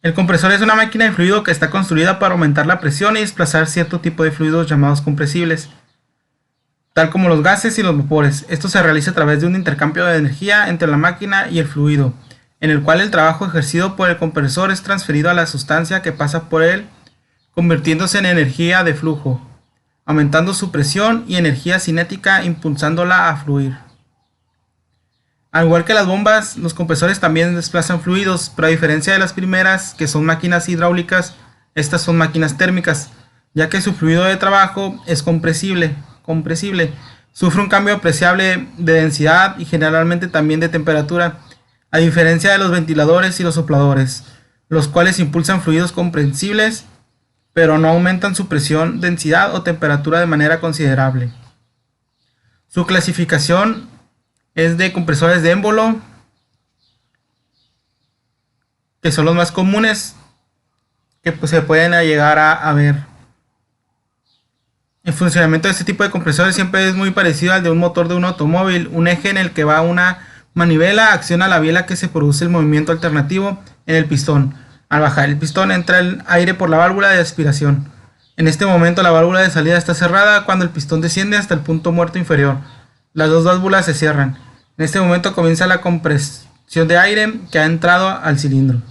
El compresor es una máquina de fluido que está construida para aumentar la presión y desplazar cierto tipo de fluidos llamados compresibles, tal como los gases y los vapores. Esto se realiza a través de un intercambio de energía entre la máquina y el fluido, en el cual el trabajo ejercido por el compresor es transferido a la sustancia que pasa por él, convirtiéndose en energía de flujo, aumentando su presión y energía cinética, impulsándola a fluir. Al igual que las bombas, los compresores también desplazan fluidos, pero a diferencia de las primeras, que son máquinas hidráulicas, estas son máquinas térmicas, ya que su fluido de trabajo es compresible, sufre un cambio apreciable de densidad y generalmente también de temperatura, a diferencia de los ventiladores y los sopladores, los cuales impulsan fluidos compresibles, pero no aumentan su presión, densidad o temperatura de manera considerable. Su clasificación es de compresores de émbolo, que son los más comunes que se pueden llegar a ver. El funcionamiento de este tipo de compresores siempre es muy parecido al de un motor de un automóvil. Un eje en el que va una manivela acciona la biela que se produce el movimiento alternativo en el pistón. Al bajar el pistón entra el aire por la válvula de aspiración. En este momento la válvula de salida está cerrada cuando el pistón desciende hasta el punto muerto inferior. Las dos válvulas se cierran. En este momento comienza la compresión de aire que ha entrado al cilindro.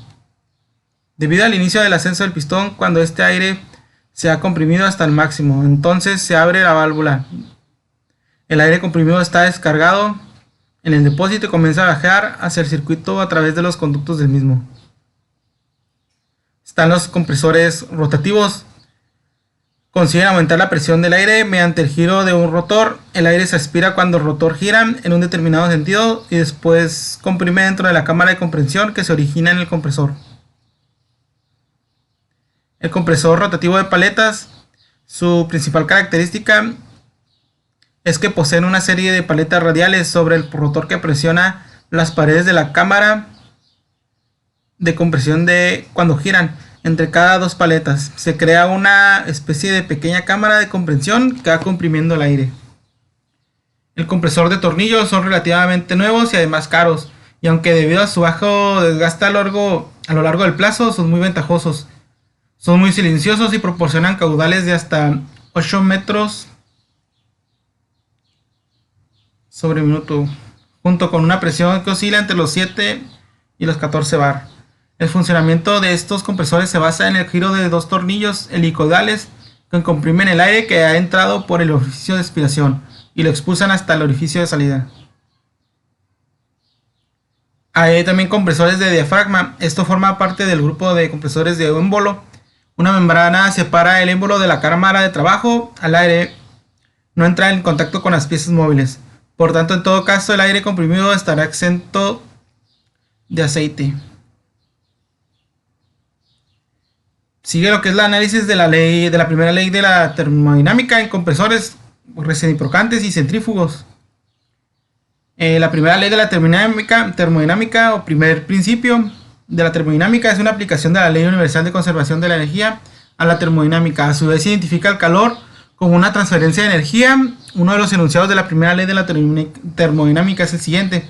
Debido al inicio del ascenso del pistón, cuando este aire se ha comprimido hasta el máximo, entonces se abre la válvula. El aire comprimido está descargado en el depósito y comienza a bajar hacia el circuito a través de los conductos del mismo. Están los compresores rotativos. Consiguen aumentar la presión del aire mediante el giro de un rotor. El aire se aspira cuando el rotor gira en un determinado sentido y después comprime dentro de la cámara de compresión que se origina en el compresor. El compresor rotativo de paletas, su principal característica es que poseen una serie de paletas radiales sobre el rotor que presiona las paredes de la cámara de compresión cuando giran. Entre cada dos paletas se crea una especie de pequeña cámara de compresión que va comprimiendo el aire. El compresor de tornillos son relativamente nuevos y además caros, y aunque debido a su bajo desgaste a lo largo del plazo son muy ventajosos. Son muy silenciosos y proporcionan caudales de hasta 8 metros sobre minuto, junto con una presión que oscila entre los 7 y los 14 bar. El funcionamiento de estos compresores se basa en el giro de dos tornillos helicoidales que comprimen el aire que ha entrado por el orificio de aspiración y lo expulsan hasta el orificio de salida. Hay también compresores de diafragma. Esto forma parte del grupo de compresores de émbolo. Una membrana separa el émbolo de la cámara de trabajo. Al aire no entra en contacto con las piezas móviles. Por tanto, en todo caso, el aire comprimido estará exento de aceite. Sigue lo que es el análisis de la primera ley de la termodinámica en compresores reciprocantes y centrífugos. La primera ley de la termodinámica o primer principio de la termodinámica es una aplicación de la ley universal de conservación de la energía a la termodinámica. A su vez identifica el calor como una transferencia de energía. Uno de los enunciados de la primera ley de la termodinámica es el siguiente: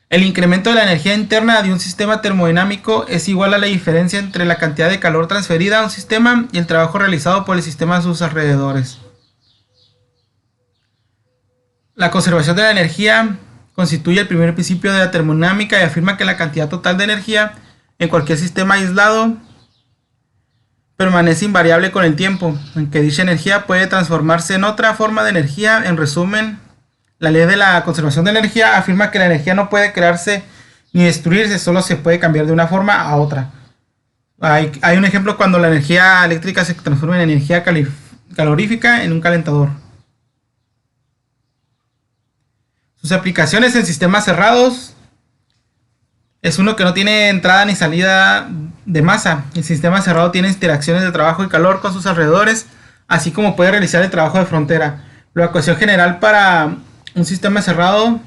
el incremento de la energía interna de un sistema termodinámico es igual a la diferencia entre la cantidad de calor transferida a un sistema y el trabajo realizado por el sistema a sus alrededores. La conservación de la energía constituye el primer principio de la termodinámica y afirma que la cantidad total de energía en cualquier sistema aislado permanece invariable con el tiempo, en que dicha energía puede transformarse en otra forma de energía. En resumen, la ley de la conservación de la energía afirma que la energía no puede crearse ni destruirse, solo se puede cambiar de una forma a otra. Hay un ejemplo cuando la energía eléctrica se transforma en energía calorífica en un calentador. Sus aplicaciones en sistemas cerrados es uno que no tiene entrada ni salida de masa. El sistema cerrado tiene interacciones de trabajo y calor con sus alrededores, así como puede realizar el trabajo de frontera. La ecuación general para un sistema cerrado,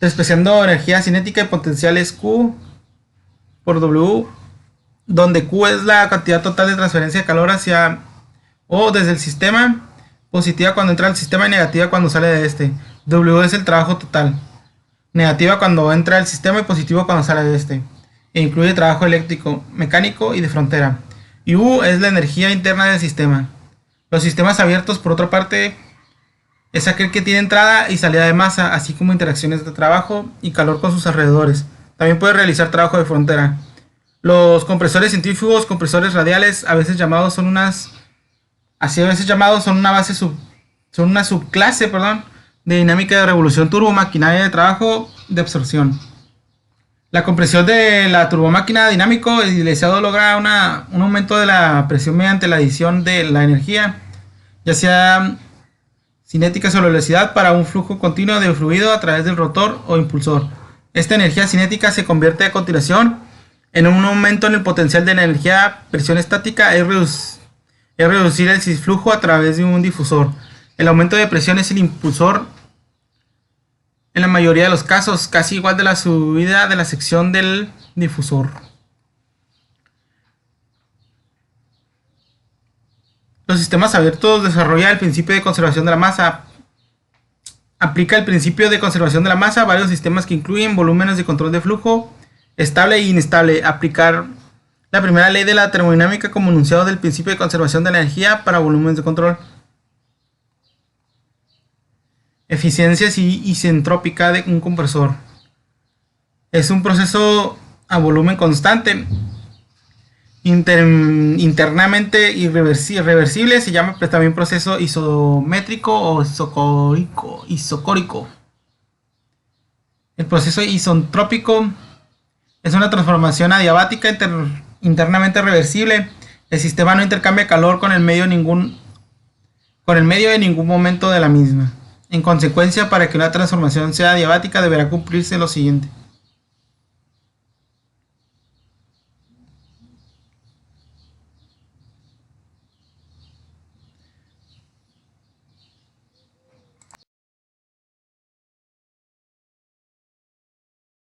despreciando energía cinética y potencial, es Q por W, donde Q es la cantidad total de transferencia de calor hacia o desde el sistema, positiva cuando entra al sistema y negativa cuando sale de este. W es el trabajo total, negativa cuando entra al sistema y positivo cuando sale de este. e incluye trabajo eléctrico, mecánico y de frontera. Y U es la energía interna del sistema. Los sistemas abiertos, por otra parte, es aquel que tiene entrada y salida de masa, así como interacciones de trabajo y calor con sus alrededores. También puede realizar trabajo de frontera. Los compresores centrífugos, compresores radiales, a veces llamados son son una subclase, de dinámica de revolución turbomaquinaria de trabajo de absorción. La compresión de la turbomáquina dinámico idealizado logra un aumento de la presión mediante la adición de la energía, ya sea cinética sobre velocidad para un flujo continuo de fluido a través del rotor o impulsor. Esta energía cinética se convierte a continuación en un aumento en el potencial de la energía. Presión estática es reducir el flujo a través de un difusor. El aumento de presión es el impulsor en la mayoría de los casos, casi igual de la subida de la sección del difusor. Los sistemas abiertos desarrolla el principio de conservación de la masa. Aplica el principio de conservación de la masa a varios sistemas que incluyen volúmenes de control de flujo, estable e inestable. Aplicar la primera ley de la termodinámica como enunciado del principio de conservación de la energía para volúmenes de control. Eficiencia isentrópica de un compresor. Es un proceso a volumen constante, internamente irreversible. Se llama también proceso isométrico o isocórico. El proceso isentrópico es una transformación adiabática internamente reversible. El sistema no intercambia calor con el medio en ningún momento de la misma. En consecuencia, para que una transformación sea adiabática deberá cumplirse lo siguiente.